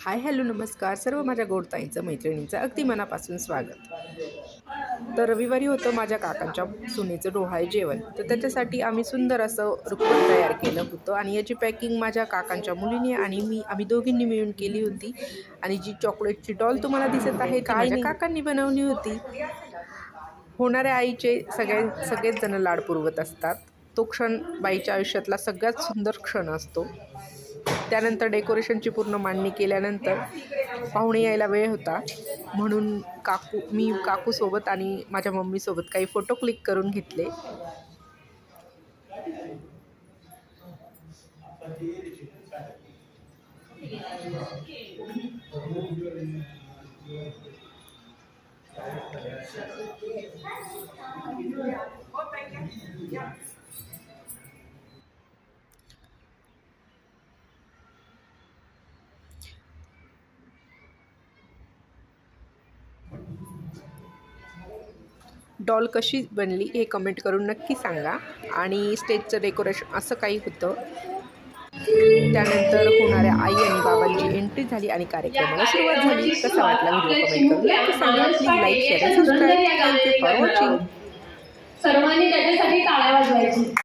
Hi hello नमस्कार सर्व माझ्या गोडताईंचं मैत्रिणींचं अगदी मनापासून स्वागत. तर रविवारी होतं माझ्या काकांच्या सुनेचं डोहाळे जेवण. तर त्याच्यासाठी आम्ही सुंदर असं रुखवत तयार केलं होतं आणि याची पॅकिंग माझ्या काकांच्या मुलीने आणि आम्ही दोघींनी मिळून केली होती. आणि जी चॉकलेटची डॉल तुम्हाला दिसत आहे ती माझ्या काकांनी बनवली होती. होणाऱ्या आईचे सगळेच जण लाड पुरवत असतात. तो क्षण बाईच्या आयुष्यातला सगळ्यात सुंदर क्षण असतो. त्यानंतर डेकोरेशनची पूर्ण मांडणी केल्यानंतर पाहुणे यायला वेळ होता, म्हणून मी काकूसोबत आणि माझ्या मम्मीसोबत काही फोटो क्लिक करून घेतले. डॉल कशी बनली हे कमेंट करून नक्की सांगा. आणि स्टेजचं डेकोरेशन असं काही होतं. त्यानंतर होणाऱ्या आई आणि बाबांची एंट्री झाली आणि कार्यक्रमाला सुरुवात झाली. कसा वाटला व्हिडिओ कमेंट करून नक्की सांगा. प्लीज लाईक शेअर आणि सबस्क्राईब. Thank you for watching. सर्वांनी त्याच्यासाठी टाळ्या वाजवायची.